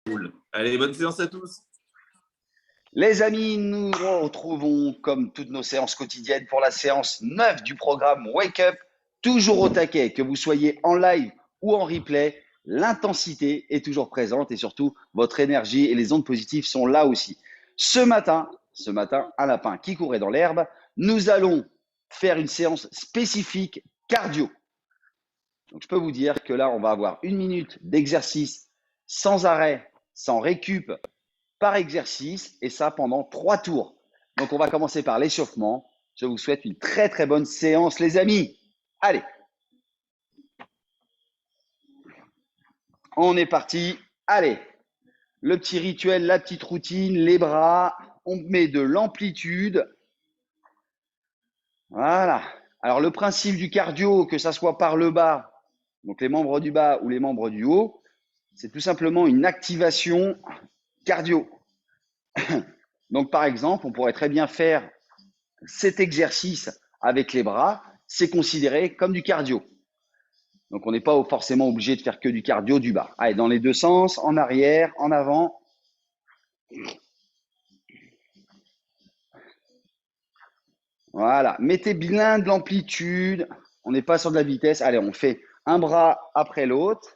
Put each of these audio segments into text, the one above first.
Cool. Allez, bonne séance à tous. Les amis, nous nous retrouvons comme toutes nos séances quotidiennes pour la séance 9 du programme Wake Up, toujours au taquet, que vous soyez en live ou en replay, l'intensité est toujours présente et surtout votre énergie et les ondes positives sont là aussi. Ce matin, un lapin qui courait dans l'herbe, nous allons faire une séance spécifique cardio. Donc je peux vous dire que là, on va avoir 1 minute d'exercice sans arrêt, sans récup, par exercice et ça pendant 3 tours. Donc, on va commencer par l'échauffement. Je vous souhaite une très, très bonne séance, les amis. Allez, on est parti. Allez, le petit rituel, la petite routine, les bras. On met de l'amplitude. Voilà. Alors, le principe du cardio, que ça soit par le bas, donc les membres du bas ou les membres du haut, c'est tout simplement une activation cardio. Donc, par exemple, on pourrait très bien faire cet exercice avec les bras, c'est considéré comme du cardio. Donc, on n'est pas forcément obligé de faire que du cardio du bas. Allez, dans les deux sens, en arrière, en avant. Voilà, mettez bien de l'amplitude. On n'est pas sur de la vitesse. Allez, on fait un bras après l'autre.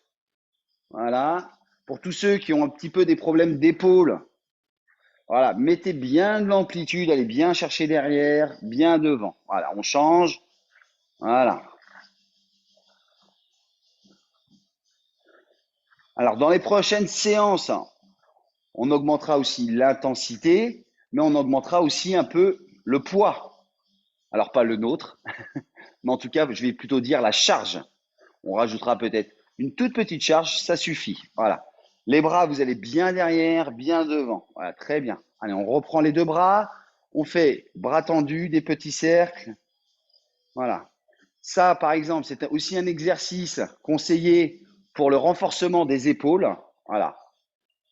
Voilà. Pour tous ceux qui ont un petit peu des problèmes d'épaule, voilà, mettez bien de l'amplitude. Allez bien chercher derrière, bien devant. Voilà, on change. Voilà. Alors, dans les prochaines séances, on augmentera aussi l'intensité, mais on augmentera aussi un peu le poids. Alors, pas le nôtre, mais en tout cas, je vais plutôt dire la charge. On rajoutera peut-être une toute petite charge, ça suffit. Voilà. Les bras, vous allez bien derrière, bien devant. Voilà, très bien. Allez, on reprend les deux bras. On fait bras tendus, des petits cercles. Voilà. Ça, par exemple, c'est aussi un exercice conseillé pour le renforcement des épaules. Voilà.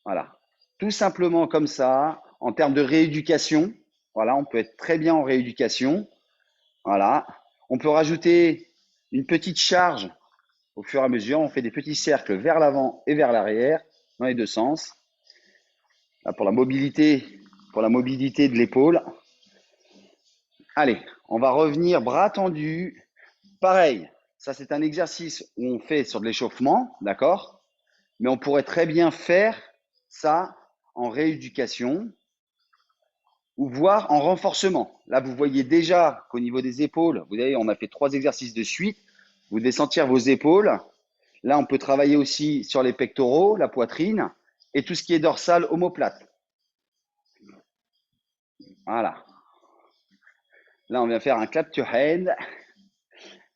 Voilà. Tout simplement comme ça, en termes de rééducation. Voilà, on peut être très bien en rééducation. Voilà. On peut rajouter une petite charge au fur et à mesure. On fait des petits cercles vers l'avant et vers l'arrière, dans les deux sens. Là, pour la mobilité de l'épaule. Allez, on va revenir bras tendus. Pareil, ça c'est un exercice où on fait sur de l'échauffement, d'accord? Mais on pourrait très bien faire ça en rééducation ou voire en renforcement. Là, vous voyez déjà qu'au niveau des épaules, vous voyez, on a fait 3 exercices de suite. Vous devez sentir vos épaules. Là, on peut travailler aussi sur les pectoraux, la poitrine et tout ce qui est dorsal, omoplate. Voilà. Là, on vient faire un clap to hand.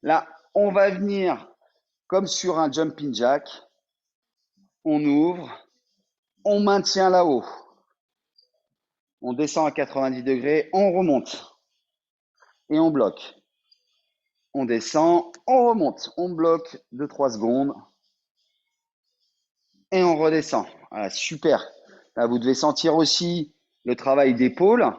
Là, on va venir comme sur un jumping jack. On ouvre, on maintient là-haut. On descend à 90 degrés, on remonte et on bloque. On descend, on remonte, on bloque 2-3 secondes et on redescend. Voilà, super. Là, vous devez sentir aussi le travail d'épaule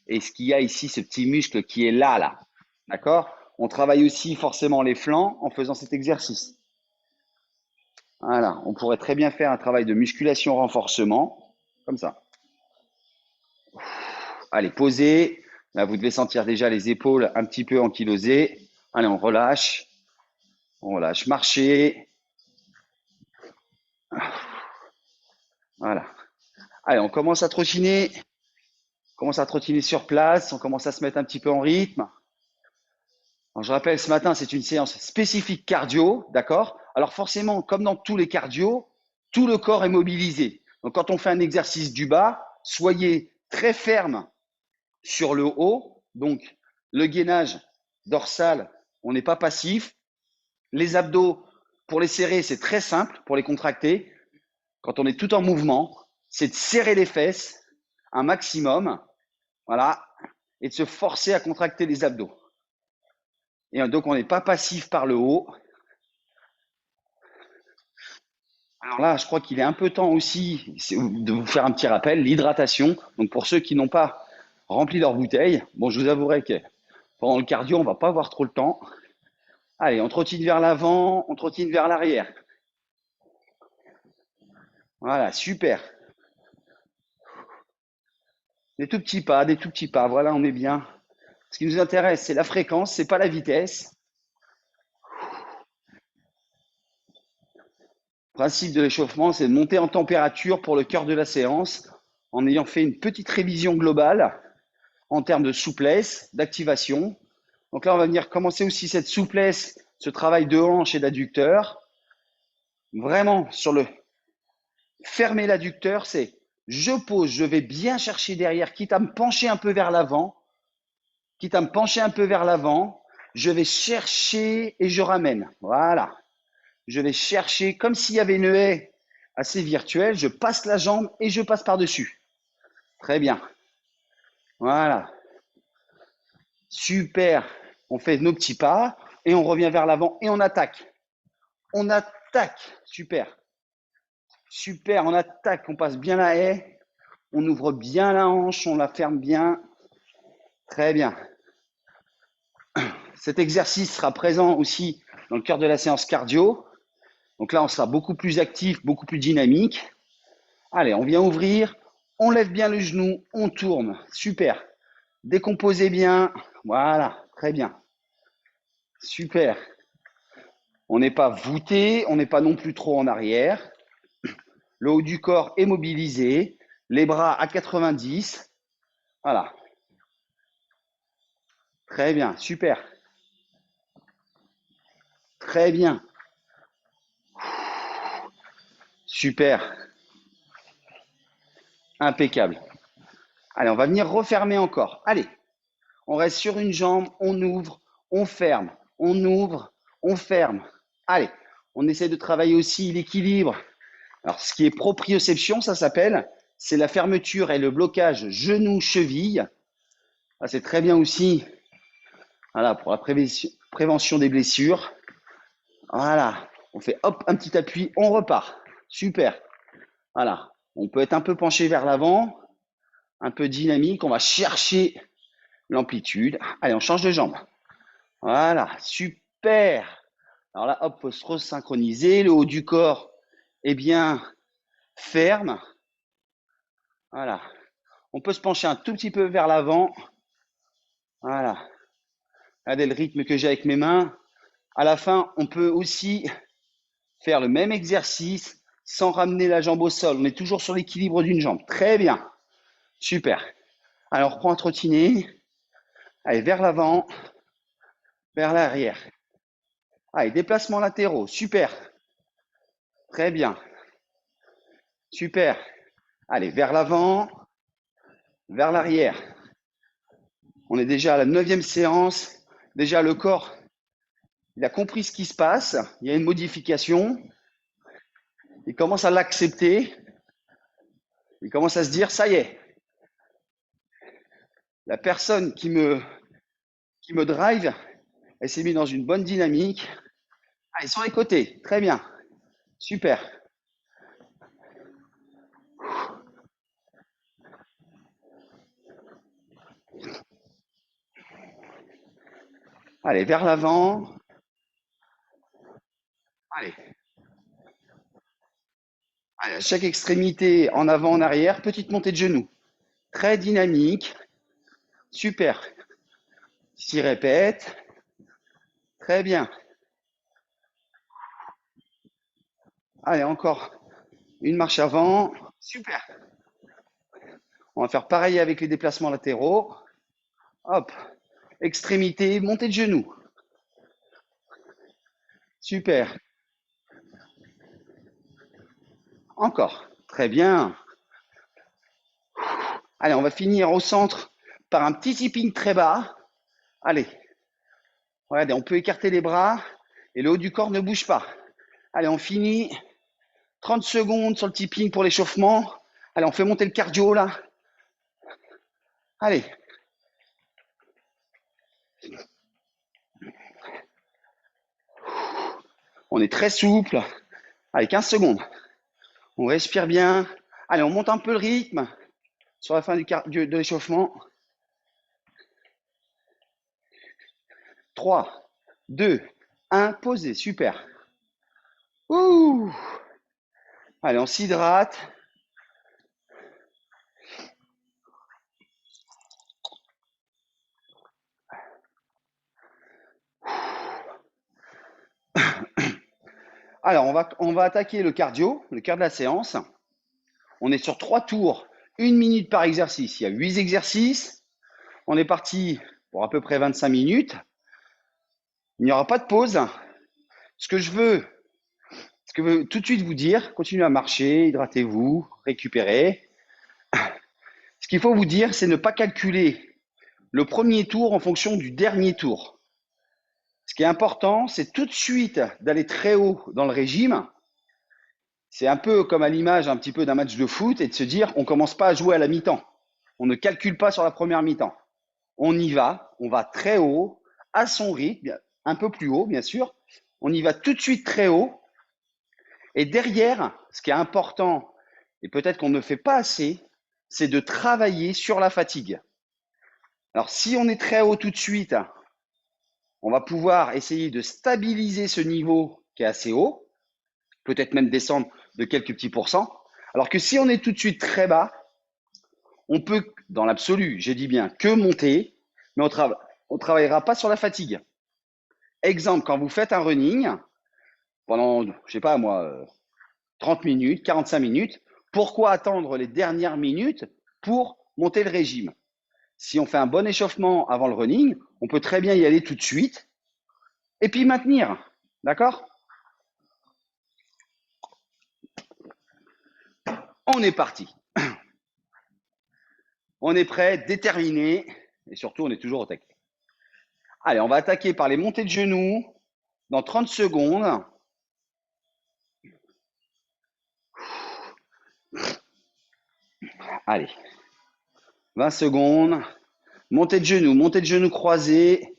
et ce qu'il y a ici, ce petit muscle qui est là. D'accord? On travaille aussi forcément les flancs en faisant cet exercice. Voilà, on pourrait très bien faire un travail de musculation renforcement, comme ça. Allez, posez. Là, vous devez sentir déjà les épaules un petit peu ankylosées. Allez, on relâche. On relâche, marcher. Voilà. Allez, on commence à trottiner. On commence à trottiner sur place. On commence à se mettre un petit peu en rythme. Alors, je rappelle, ce matin, c'est une séance spécifique cardio, d'accord? Alors forcément, comme dans tous les cardio, tout le corps est mobilisé. Donc, quand on fait un exercice du bas, soyez très ferme sur le haut. Donc, le gainage dorsal, on n'est pas passif. Les abdos, pour les serrer, c'est très simple. Pour les contracter, quand on est tout en mouvement, c'est de serrer les fesses un maximum, voilà, et de se forcer à contracter les abdos. Et donc, on n'est pas passif par le haut. Alors là, je crois qu'il est un peu temps aussi de vous faire un petit rappel, l'hydratation. Donc, pour ceux qui n'ont pas rempli leur bouteille, bon, je vous avouerai que pendant le cardio, on ne va pas avoir trop le temps. Allez, on trottine vers l'avant, on trottine vers l'arrière. Voilà, super. Des tout petits pas, des tout petits pas. Voilà, on est bien. Ce qui nous intéresse, c'est la fréquence, c'est pas la vitesse. Le principe de l'échauffement, c'est de monter en température pour le cœur de la séance en ayant fait une petite révision globale en termes de souplesse, d'activation. Donc là, on va venir commencer aussi cette souplesse, ce travail de hanche et d'adducteur. Vraiment, sur le fermer l'adducteur, c'est je pose, je vais bien chercher derrière, quitte à me pencher un peu vers l'avant, quitte à me pencher un peu vers l'avant, je vais chercher et je ramène. Voilà. Je vais chercher comme s'il y avait une haie assez virtuelle, je passe la jambe et je passe par-dessus. Très bien. Voilà. Super. On fait nos petits pas et on revient vers l'avant et on attaque. On attaque. Super. Super, on attaque, on passe bien la haie, on ouvre bien la hanche, on la ferme bien. Très bien. Cet exercice sera présent aussi dans le cœur de la séance cardio. Donc là, on sera beaucoup plus actif, beaucoup plus dynamique. Allez, on vient ouvrir, on lève bien le genou, on tourne. Super. Décomposez bien. Voilà, très bien. Super. On n'est pas voûté, on n'est pas non plus trop en arrière. Le haut du corps est mobilisé, les bras à 90. Voilà. Très bien, super. Très bien. Super. Impeccable. Allez, on va venir refermer encore. Allez, on reste sur une jambe, on ouvre, on ferme, on ouvre, on ferme. Allez, on essaie de travailler aussi l'équilibre. Alors, ce qui est proprioception, ça s'appelle, c'est la fermeture et le blocage genou-cheville. C'est très bien aussi, voilà, pour la prévention des blessures. Voilà, on fait hop, un petit appui, on repart. Super. Voilà, on peut être un peu penché vers l'avant, un peu dynamique. On va chercher l'amplitude. Allez, on change de jambe. Voilà, super. Alors là, hop, faut se resynchroniser. Le haut du corps est bien ferme. Voilà. On peut se pencher un tout petit peu vers l'avant. Voilà. Regardez le rythme que j'ai avec mes mains. À la fin, on peut aussi faire le même exercice sans ramener la jambe au sol. On est toujours sur l'équilibre d'une jambe. Très bien. Super. Alors, on reprend à trottiner. Allez, vers l'avant, vers l'arrière. Allez, déplacements latéraux. Super. Très bien. Super. Allez, vers l'avant, vers l'arrière. On est déjà à la 9e séance. Déjà, le corps, il a compris ce qui se passe. Il y a une modification. Il commence à l'accepter. Il commence à se dire, ça y est, la personne qui me drive, elle s'est mise dans une bonne dynamique. Allez, sur les côtés. Très bien. Super. Allez, vers l'avant. Allez. Allez, à chaque extrémité, en avant, en arrière, petite montée de genoux. Très dynamique. Super. 6 répètes. Très bien. Allez, encore une marche avant. Super. On va faire pareil avec les déplacements latéraux. Hop. Extrémité, montée de genoux. Super. Encore. Très bien. Allez, on va finir au centre par un petit tipping très bas. Allez. Regardez, on peut écarter les bras et le haut du corps ne bouge pas. Allez, on finit. 30 secondes sur le tipping pour l'échauffement. Allez, on fait monter le cardio là. Allez. On est très souple. Allez, 15 secondes. On respire bien. Allez, on monte un peu le rythme sur la fin de l'échauffement. 3, 2, 1, posez. Super. Ouh. Allez, on s'hydrate. Alors, on va attaquer le cardio, le cœur de la séance. On est sur 3 tours, 1 minute par exercice. Il y a 8 exercices. On est parti pour à peu près 25 minutes. Il n'y aura pas de pause. Ce que je veux tout de suite vous dire, continuez à marcher, hydratez-vous, récupérez. Ce qu'il faut vous dire, c'est ne pas calculer le premier tour en fonction du dernier tour. Ce qui est important, c'est tout de suite d'aller très haut dans le régime. C'est un peu comme à l'image un petit peu d'un match de foot et de se dire on ne commence pas à jouer à la mi-temps. On ne calcule pas sur la première mi-temps. On y va, on va très haut, à son rythme, un peu plus haut bien sûr. On y va tout de suite très haut. Et derrière, ce qui est important, et peut-être qu'on ne fait pas assez, c'est de travailler sur la fatigue. Alors si on est très haut tout de suite, on va pouvoir essayer de stabiliser ce niveau qui est assez haut, peut-être même descendre de quelques petits pourcents. Alors que si on est tout de suite très bas, on peut, dans l'absolu, j'ai dit bien, que monter, mais on ne travaillera pas sur la fatigue. Exemple, quand vous faites un running, pendant, je sais pas moi, 30 minutes, 45 minutes, pourquoi attendre les dernières minutes pour monter le régime? Si on fait un bon échauffement avant le running, on peut très bien y aller tout de suite et puis maintenir. D'accord? On est parti. On est prêt, déterminé et surtout on est toujours au taquet. Allez, on va attaquer par les montées de genoux dans 30 secondes. Allez, 20 secondes. Montée de genoux croisés.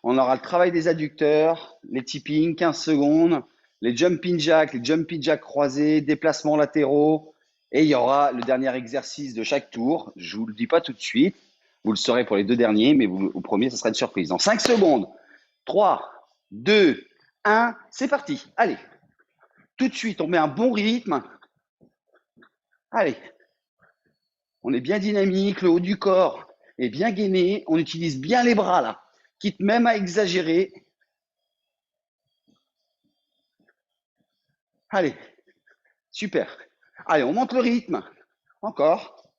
On aura le travail des adducteurs, les tipping, 15 secondes, les jumping jacks croisés, déplacements latéraux. Et il y aura le dernier exercice de chaque tour. Je ne vous le dis pas tout de suite. Vous le saurez pour les 2 derniers, mais au premier, ce sera une surprise. Dans 5 secondes, 3, 2, 1, c'est parti. Allez, tout de suite, on met un bon rythme. Allez, on est bien dynamique, le haut du corps est bien gainé. On utilise bien les bras là, quitte même à exagérer. Allez, super. Allez, on monte le rythme. Encore.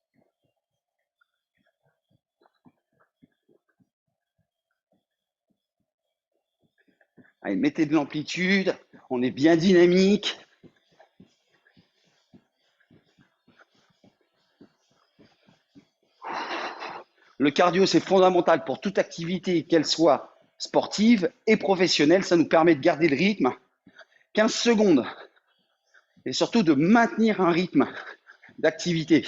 Allez, mettez de l'amplitude. On est bien dynamique. Le cardio, c'est fondamental pour toute activité, qu'elle soit sportive et professionnelle. Ça nous permet de garder le rythme. 15 secondes. Et surtout de maintenir un rythme d'activité.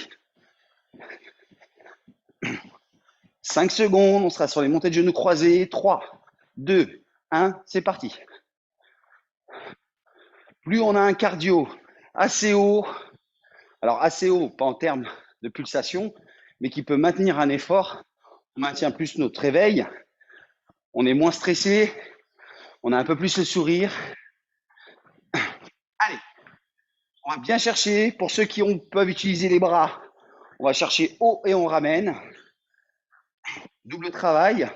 5 secondes, on sera sur les montées de genoux croisées. 3, 2, 1, c'est parti. Plus on a un cardio assez haut, alors assez haut, pas en termes de pulsation, mais qui peut maintenir un effort, on maintient plus notre réveil, on est moins stressé, on a un peu plus le sourire. Allez, on va bien chercher, pour ceux qui peuvent utiliser les bras, on va chercher haut et on ramène. Double travail.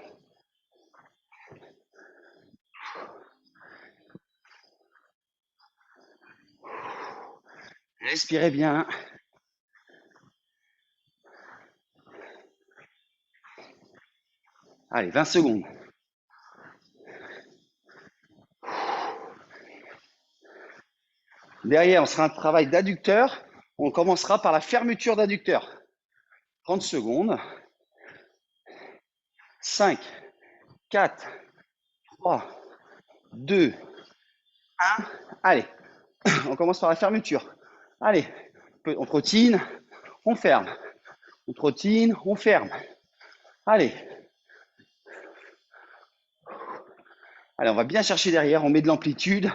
Respirez bien. Allez, 20 secondes. Derrière, on sera un travail d'adducteur. On commencera par la fermeture d'adducteur. 30 secondes. 5, 4, 3, 2, 1. Allez, on commence par la fermeture. Allez, on trottine, on ferme. On trottine, on ferme. Allez. Allez, on va bien chercher derrière, on met de l'amplitude.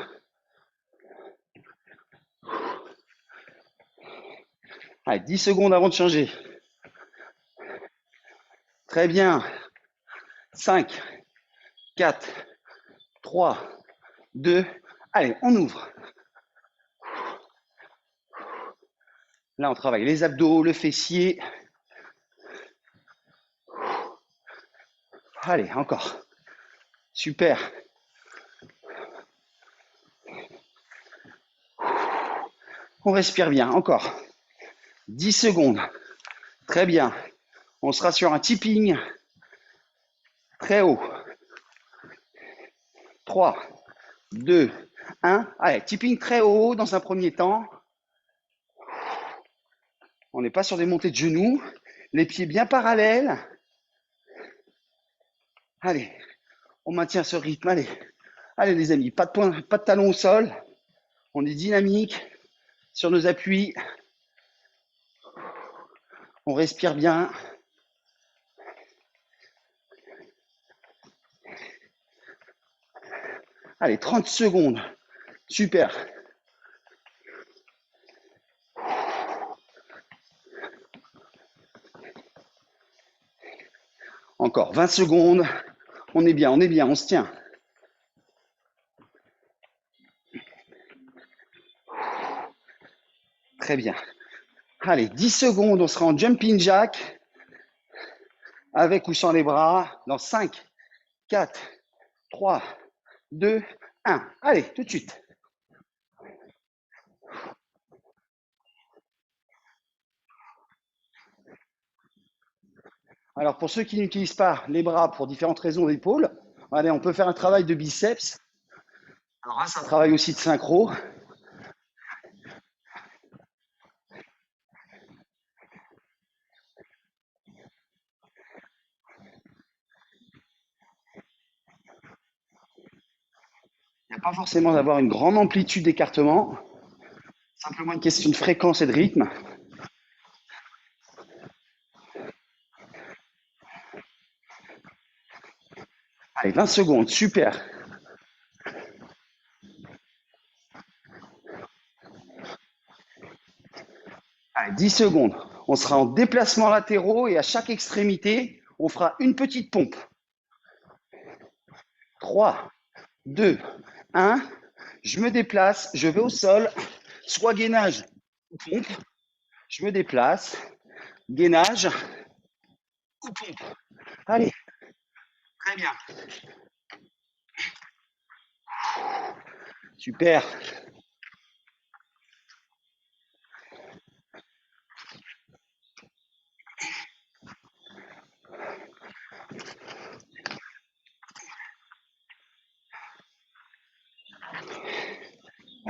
Allez, 10 secondes avant de changer. Très bien. 5, 4, 3, 2. Allez, on ouvre. Là, on travaille les abdos, le fessier. Allez, encore. Super. On respire bien, encore. 10 secondes. Très bien. On sera sur un tipping très haut. 3, 2, 1. Allez, tipping très haut dans un premier temps. On n'est pas sur des montées de genoux. Les pieds bien parallèles. Allez, on maintient ce rythme. Allez, allez les amis, pas de talons au sol. On est dynamique sur nos appuis. On respire bien. Allez, 30 secondes. Super. Encore 20 secondes. On est bien, on se tient. Très bien. Allez, 10 secondes, on sera en jumping jack. Avec ou sans les bras. Dans 5, 4, 3, 2, 1. Allez, tout de suite. Alors, pour ceux qui n'utilisent pas les bras pour différentes raisons d'épaule, allez, on peut faire un travail de biceps. Alors là, c'est un travail aussi de synchro. Il n'y a pas forcément d'avoir une grande amplitude d'écartement. Simplement une question de fréquence et de rythme. Allez, 20 secondes, super. Allez, 10 secondes. On sera en déplacement latéraux et à chaque extrémité, on fera une petite pompe. 3, 2, 1. Je me déplace, je vais au sol, soit gainage ou pompe. Je me déplace, gainage ou pompe. Allez, très bien. Super.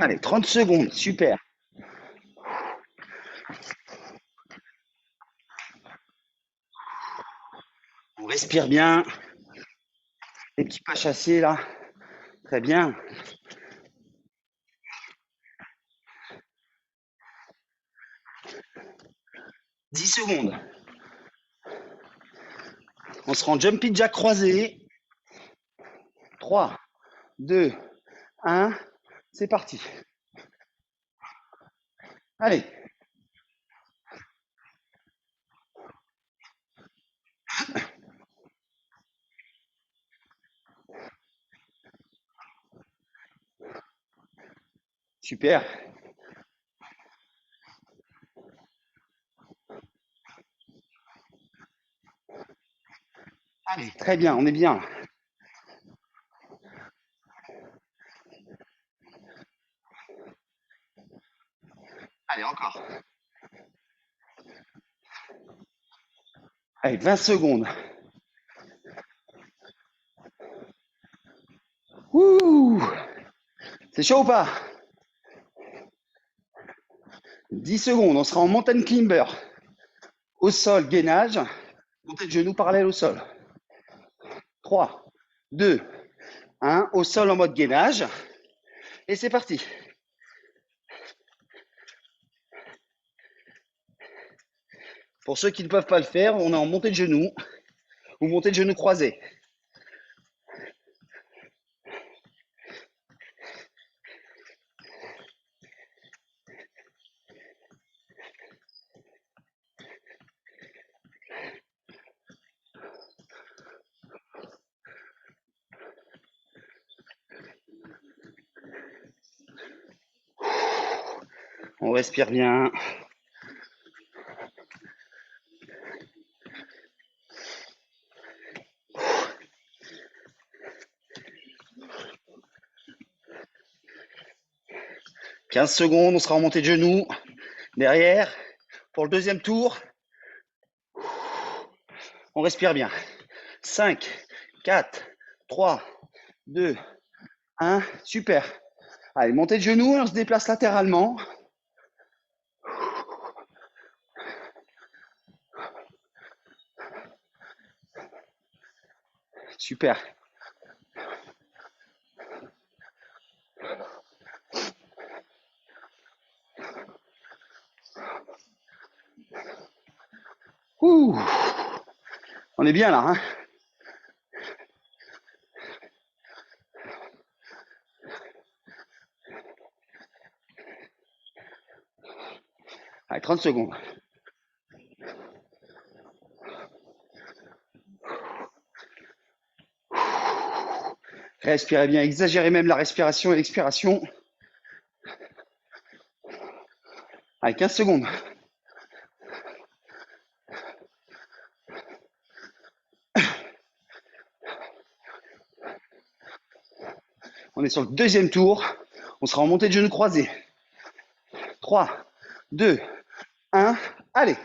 Allez, 30 secondes, super. On respire bien. Les petits pas chassés là. Très bien. 10 secondes. On sera en jumping jack croisé. 3, 2, 1. C'est parti. Allez. Super. Allez, très bien, on est bien. Allez, encore. Allez, 20 secondes. Ouh, c'est chaud ou pas? 10 secondes, on sera en mountain climber. Au sol, gainage. Montée de genoux parallèle au sol. 3, 2, 1. Au sol en mode gainage. Et c'est parti. Pour ceux qui ne peuvent pas le faire, on est en montée de genoux ou montée de genoux croisés. On respire bien. 15 secondes, on sera en montée de genoux. Derrière, pour le deuxième tour, on respire bien. 5, 4, 3, 2, 1. Super. Allez, montée de genoux, on se déplace latéralement. Super. Ouh. On est bien là, hein? Allez, 30 secondes. Respirez bien, exagérez même la respiration et l'expiration. Allez, 15 secondes. On est sur le deuxième tour. On sera en montée de genoux croisés. 3, 2, 1. Allez.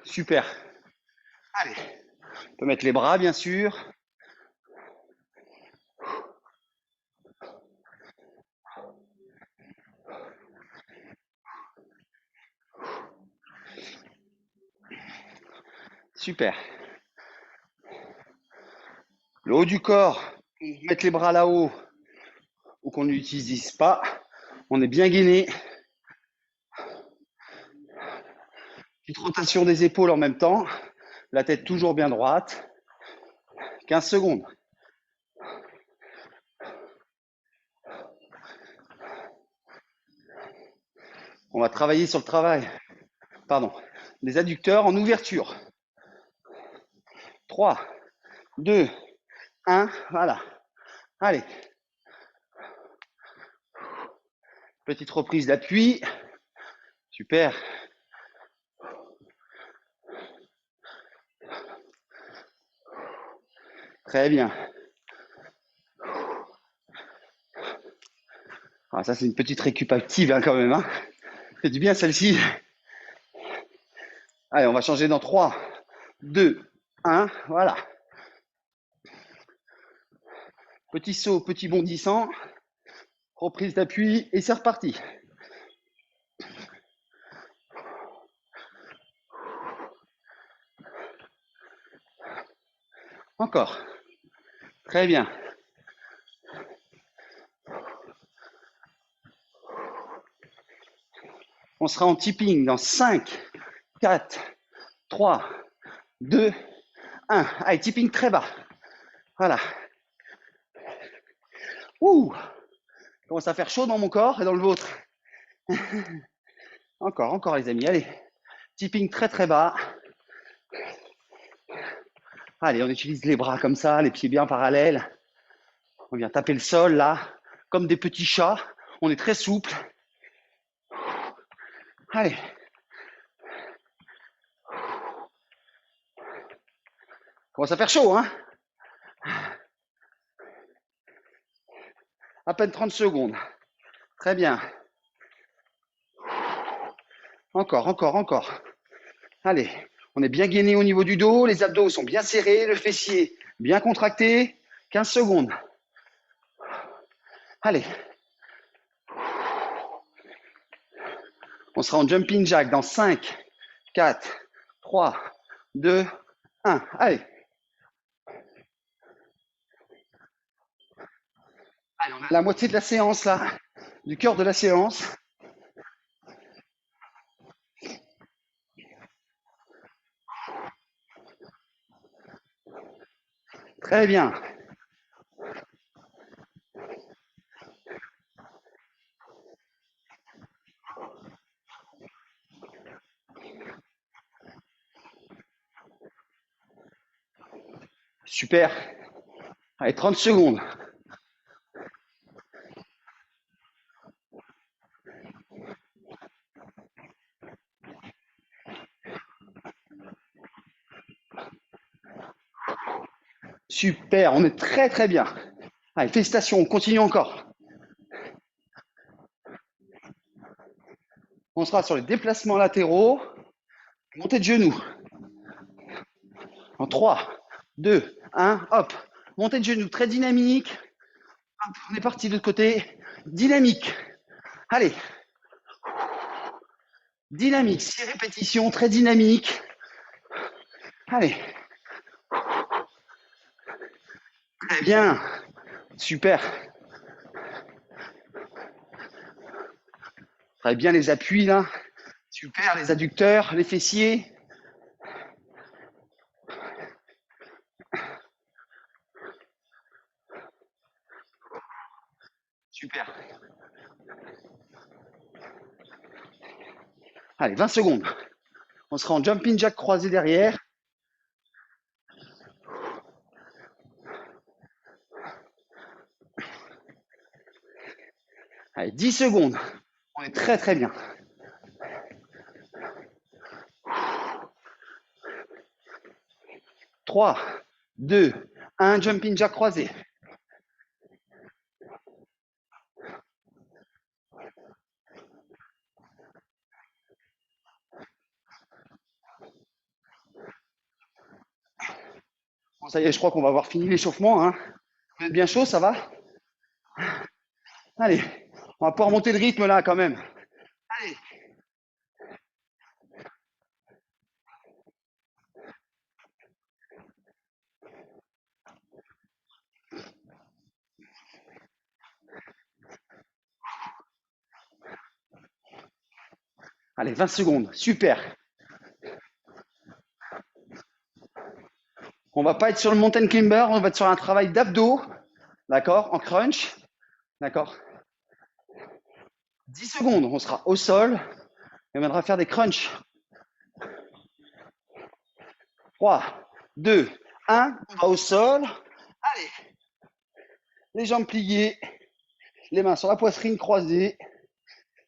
Super. Allez. On peut mettre les bras, bien sûr. Super. Le haut du corps, mettre les bras là-haut ou qu'on n'utilise pas. On est bien gainé. Petite rotation des épaules en même temps. La tête toujours bien droite. 15 secondes. On va travailler sur le travail. Pardon. Les adducteurs en ouverture. 3, 2, 1. Voilà. Allez. Petite reprise d'appui. Super. Très bien. Ah, ça, c'est une petite récup active hein, quand même. Hein. C'est du bien celle-ci. Allez, on va changer dans 3, 2, 1. Voilà. Petit saut, petit bondissant. Reprise d'appui et c'est reparti. Encore. Très bien. On sera en tipping dans 5, 4, 3, 2, 1. Allez, tipping très bas. Voilà. Ouh, commence à faire chaud dans mon corps et dans le vôtre. Encore, encore les amis. Allez. Tipping très très bas. Allez, on utilise les bras comme ça, les pieds bien parallèles. On vient taper le sol là, comme des petits chats. On est très souple. Allez. Commence à faire chaud, hein? À peine 30 secondes. Très bien. Encore, encore, encore. Allez, on est bien gainé au niveau du dos, les abdos sont bien serrés, le fessier bien contracté. 15 secondes. Allez. On sera en jumping jack dans 5, 4, 3, 2, 1. Allez. Allez, on a la moitié de la séance là, du cœur de la séance. Très bien. Super. Allez, 30 secondes. Super, on est très très bien. Allez, félicitations, on continue encore. On sera sur les déplacements latéraux. Montée de genoux. En 3, 2, 1, hop. Montée de genoux, très dynamique. Hop, on est parti de l'autre côté. Dynamique. Allez. Dynamique, 6 répétitions, très dynamique. Allez. Très bien. Super. Très bien les appuis là. Super, les adducteurs, les fessiers. Super. Allez, 20 secondes. On sera en jumping jack croisé derrière. Allez, 10 secondes. On est très très bien. 3, 2, 1, jumping jack croisé. Bon, ça y est, je crois qu'on va avoir fini l'échauffement. Hein. Vous êtes bien chaud, ça va? Allez, on va pouvoir monter le rythme là quand même. Allez. Allez, 20 secondes. Super. On va pas être sur le mountain climber, on va être sur un travail d'abdos. D'accord? En crunch. D'accord? 10 secondes, on sera au sol et on viendra faire des crunchs. 3, 2, 1, on va au sol. Allez, les jambes pliées, les mains sur la poitrine croisées.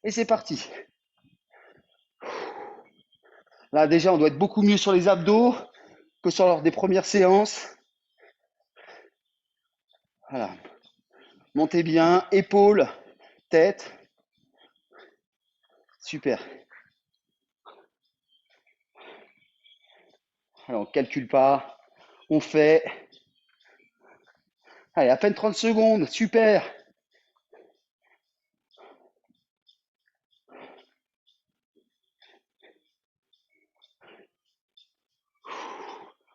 Et c'est parti. Là, déjà, on doit être beaucoup mieux sur les abdos que sur lors des premières séances. Voilà. Montez bien, épaules, tête. Super. Alors, on ne calcule pas. On fait. Allez, à peine 30 secondes. Super.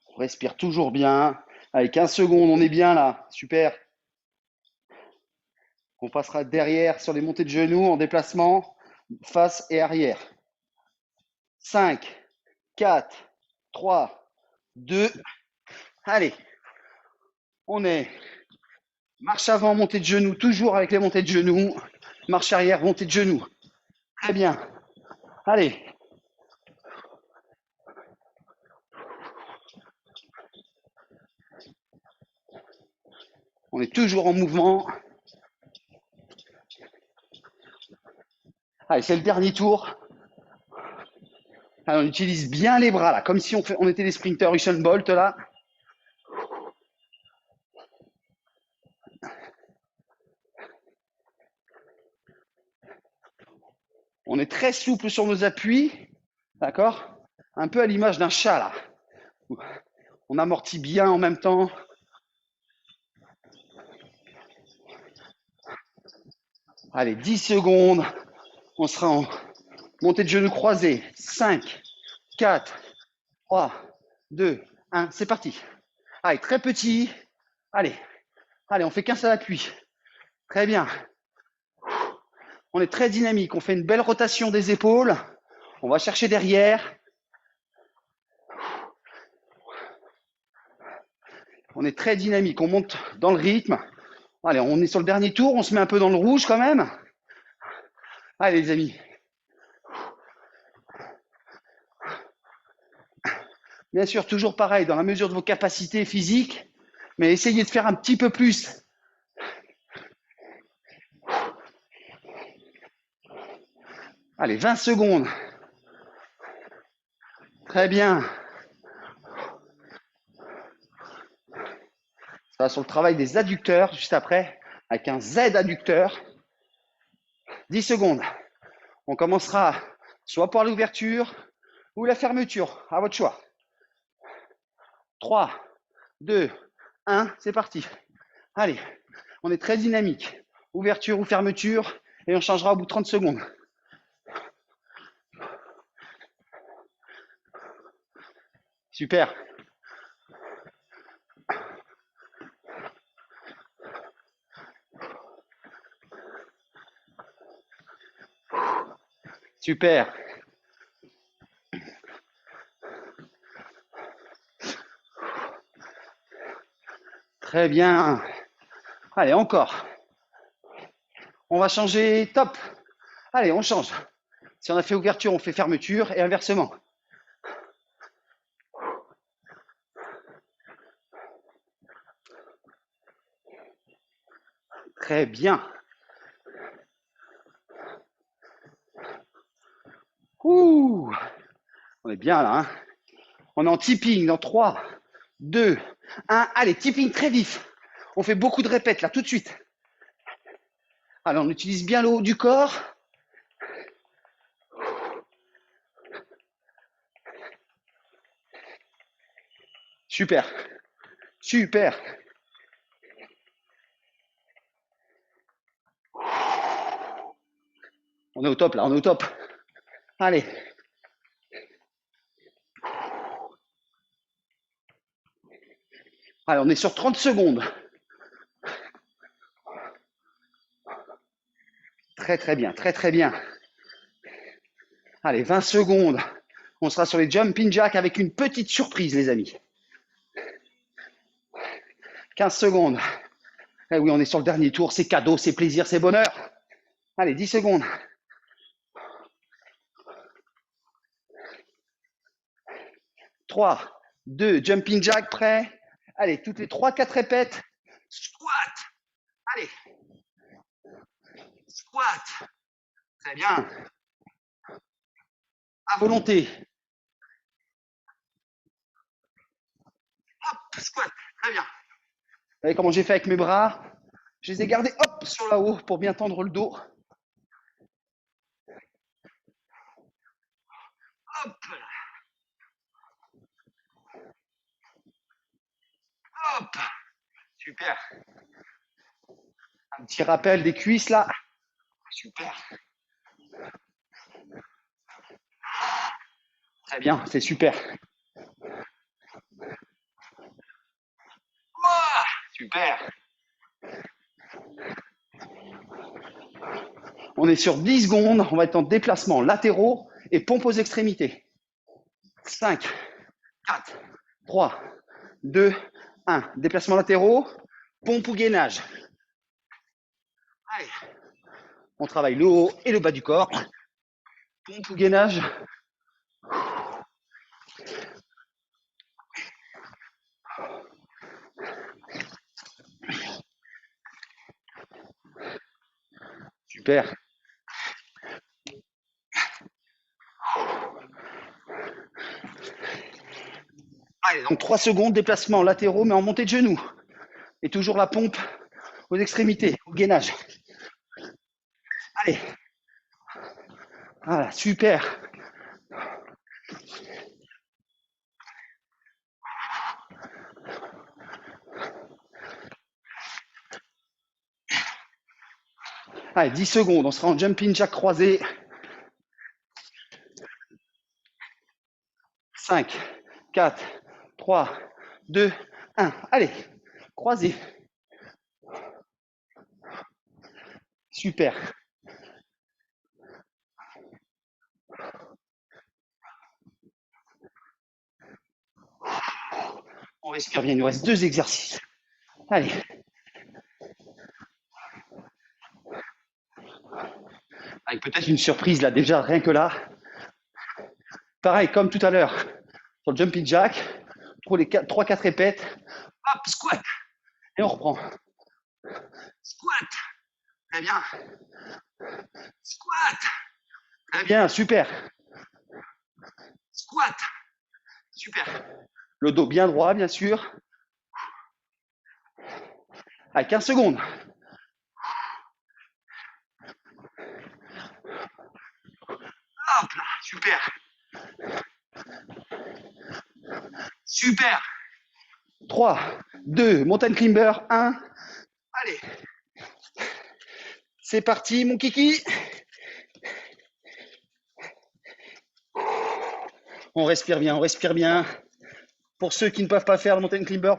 On respire toujours bien. Allez, 15 secondes, on est bien là. Super. On passera derrière sur les montées de genoux en déplacement, face et arrière. 5, 4, 3, 2. Allez, on est marche avant, montée de genoux, toujours avec les montées de genoux. Marche arrière, montée de genoux. Très bien. Allez. On est toujours en mouvement. Allez, c'est le dernier tour. Allez, on utilise bien les bras là, comme si on était des sprinters Usain Bolt là. On est très souple sur nos appuis, d'accord? Un peu à l'image d'un chat là. On amortit bien en même temps. Allez, 10 secondes. On sera en montée de genoux croisés. 5, 4, 3, 2, 1. C'est parti. Allez, très petit. Allez, allez, on fait qu'un seul appui. Très bien. On est très dynamique. On fait une belle rotation des épaules. On va chercher derrière. On est très dynamique. On monte dans le rythme. Allez, on est sur le dernier tour. On se met un peu dans le rouge quand même. Allez, les amis. Bien sûr, toujours pareil, dans la mesure de vos capacités physiques, mais essayez de faire un petit peu plus. Allez, 20 secondes. Très bien. sera sur le travail des adducteurs juste après, avec un Z adducteur. 10 secondes. On commencera soit par l'ouverture ou la fermeture, à votre choix. 3, 2, 1, c'est parti. Allez, on est très dynamique. Ouverture ou fermeture, et on changera au bout de 30 secondes. Super. Super. Très bien. Allez, encore. On va changer. Top. Allez, on change. Si on a fait ouverture, on fait fermeture et inversement. Très bien. Ouh, on est bien là. Hein, on est en tipping dans 3, 2, 1. Allez, tipping très vif. On fait beaucoup de répètes là tout de suite. Alors, on utilise bien le haut du corps. Super. Super. On est au top là, on est au top. Allez. Allez, on est sur 30 secondes. Très très bien, très très bien. Allez, 20 secondes. On sera sur les jumping jacks avec une petite surprise, les amis. 15 secondes. Eh oui, on est sur le dernier tour. C'est cadeau, c'est plaisir, c'est bonheur. Allez, 10 secondes. 3, 2, jumping jack, prêt. Allez, toutes les 3-4 répètes. Squat. Allez. Squat. Très bien. À volonté. Hop, squat. Très bien. Vous voyez comment j'ai fait avec mes bras? Je les ai gardés, hop, sur la haut pour bien tendre le dos. Hop. Hop. Super. Un petit rappel des cuisses là. Super. Très bien, c'est super. Ouah, super. On est sur 10 secondes. On va être en déplacement latéraux et pompe aux extrémités. 5, 4, 3, 2, 1. Déplacement latéraux, pompe ou gainage. Allez. On travaille le haut et le bas du corps. Pompe ou gainage. Super. Allez, donc 3 secondes, déplacement latéraux, mais en montée de genoux. Et toujours la pompe aux extrémités, au gainage. Allez. Voilà, super. Allez, 10 secondes, on sera en jumping jack croisé. 5, 4, 3, 2, 1. Allez, croisé. Super. On respire bien, il nous reste 2 exercices. Allez. Avec peut-être une surprise là, déjà, rien que là. Pareil, comme tout à l'heure, sur le jumping jack, pour les 3-4 répètes. Hop, squat. Et on reprend. Squat. Très bien. Squat. Très bien, super. Squat. Super. Le dos bien droit, bien sûr. Allez, 15 secondes. Hop là, super. Super. 3, 2, mountain climber, 1. Allez. C'est parti, mon kiki. On respire bien, on respire bien. Pour ceux qui ne peuvent pas faire le mountain climber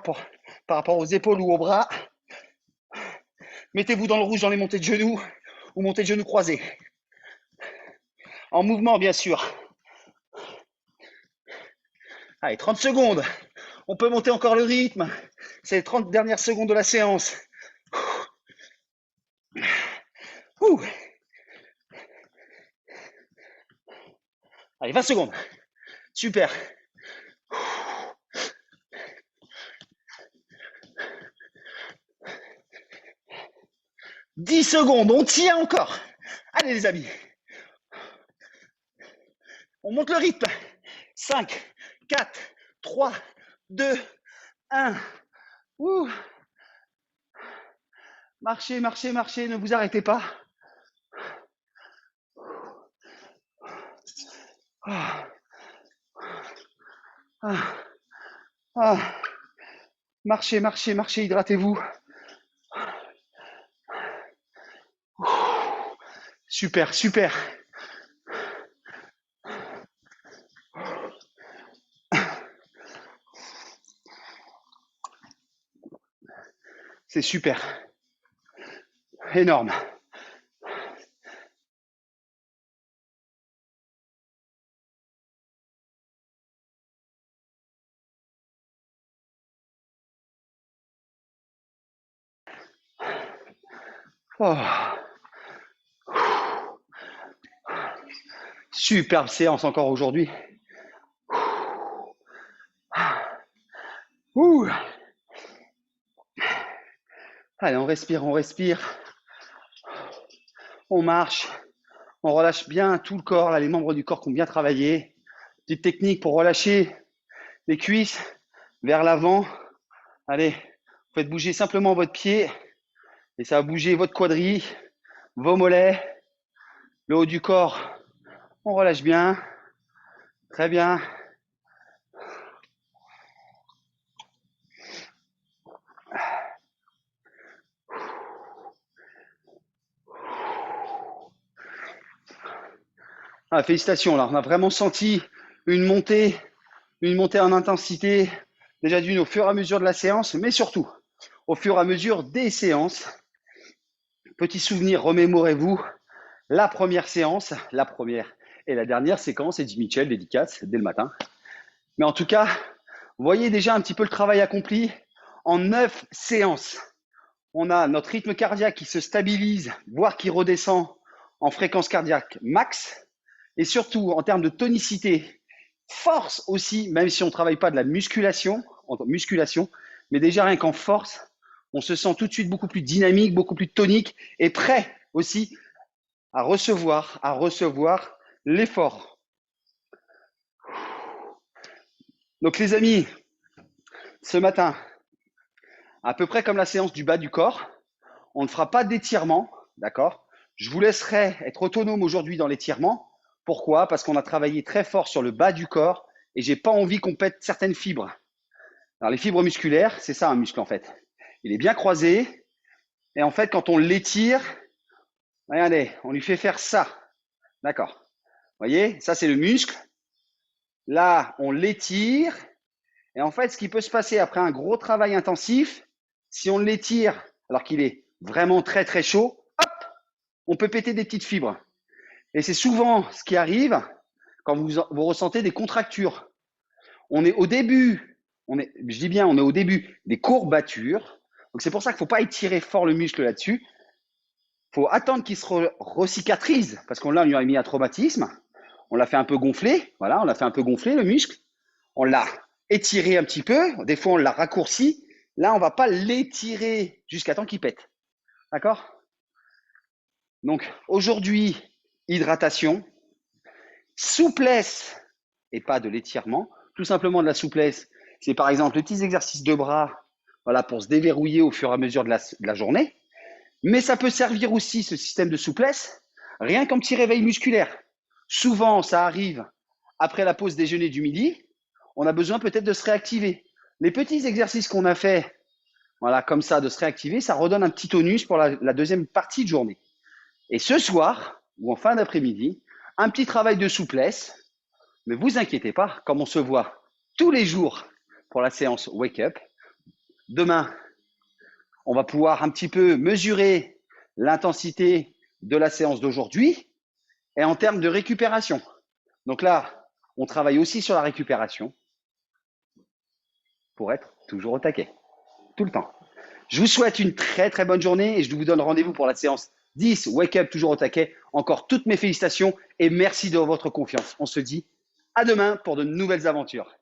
par rapport aux épaules ou aux bras, mettez-vous dans le rouge dans les montées de genoux ou montées de genoux croisées. En mouvement, bien sûr. Allez, 30 secondes. On peut monter encore le rythme. C'est les 30 dernières secondes de la séance. Ouh. Allez, 20 secondes. Super. « 10 secondes, on tient encore. Allez les amis. On monte le rythme. 5, 4, 3, 2, 1. Ouh. Marchez, marchez, marchez, ne vous arrêtez pas. Ah. Ah. Ah. Marchez, marchez, marchez, hydratez-vous. Super, super. C'est super. Énorme. Oh. Superbe séance encore aujourd'hui. Ouh. Allez, on respire, on respire. On marche. On relâche bien tout le corps, là, les membres du corps qui ont bien travaillé. Petite technique pour relâcher les cuisses vers l'avant. Allez, vous faites bouger simplement votre pied et ça va bouger votre quadri, vos mollets, le haut du corps. On relâche bien. Très bien. Ah, félicitations, là, on a vraiment senti une montée en intensité, déjà d'une au fur et à mesure de la séance, mais surtout au fur et à mesure des séances. Petit souvenir, remémorez-vous la première séance, la première et la dernière séquence, et Jimmy Mitchell, dédicace dès le matin. Mais en tout cas, vous voyez déjà un petit peu le travail accompli en 9 séances. On a notre rythme cardiaque qui se stabilise, voire qui redescend en fréquence cardiaque max. Et surtout, en termes de tonicité, force aussi, même si on ne travaille pas de la musculation, mais déjà rien qu'en force, on se sent tout de suite beaucoup plus dynamique, beaucoup plus tonique et prêt aussi à recevoir l'effort. Donc les amis, ce matin, à peu près comme la séance du bas du corps, on ne fera pas d'étirement, d'accord? Je vous laisserai être autonome aujourd'hui dans l'étirement. Pourquoi? Parce qu'on a travaillé très fort sur le bas du corps et j'ai pas envie qu'on pète certaines fibres. Alors les fibres musculaires, c'est ça un muscle en fait. Il est bien croisé et en fait quand on l'étire, regardez, on lui fait faire ça. D'accord. Vous voyez, ça c'est le muscle. Là, on l'étire et en fait, ce qui peut se passer après un gros travail intensif, si on l'étire alors qu'il est vraiment très très chaud, hop, on peut péter des petites fibres. Et c'est souvent ce qui arrive quand vous ressentez des contractures. On est au début, on est au début des courbatures. Donc c'est pour ça qu'il ne faut pas étirer fort le muscle là-dessus. Il faut attendre qu'il se recicatrise, parce qu'on lui a mis un traumatisme. On l'a fait un peu gonfler, voilà, on l'a fait un peu gonfler le muscle. On l'a étiré un petit peu, des fois on l'a raccourci. Là, on ne va pas l'étirer jusqu'à temps qu'il pète. D'accord? Donc aujourd'hui, hydratation, souplesse et pas de l'étirement, tout simplement de la souplesse. C'est par exemple les petits exercices de bras voilà, pour se déverrouiller au fur et à mesure de la journée. Mais ça peut servir aussi, ce système de souplesse, rien qu'un petit réveil musculaire. Souvent, ça arrive après la pause déjeuner du midi. On a besoin peut-être de se réactiver. Les petits exercices qu'on a fait, voilà, comme ça, de se réactiver, ça redonne un petit tonus pour la deuxième partie de journée. Et ce soir, ou en fin d'après-midi, un petit travail de souplesse. Mais vous inquiétez pas, comme on se voit tous les jours pour la séance Wake Up, demain, on va pouvoir un petit peu mesurer l'intensité de la séance d'aujourd'hui et en termes de récupération. Donc là, on travaille aussi sur la récupération pour être toujours au taquet, tout le temps. Je vous souhaite une très très bonne journée et je vous donne rendez-vous pour la séance 10, Wake Up, toujours au taquet. Encore toutes mes félicitations et merci de votre confiance. On se dit à demain pour de nouvelles aventures.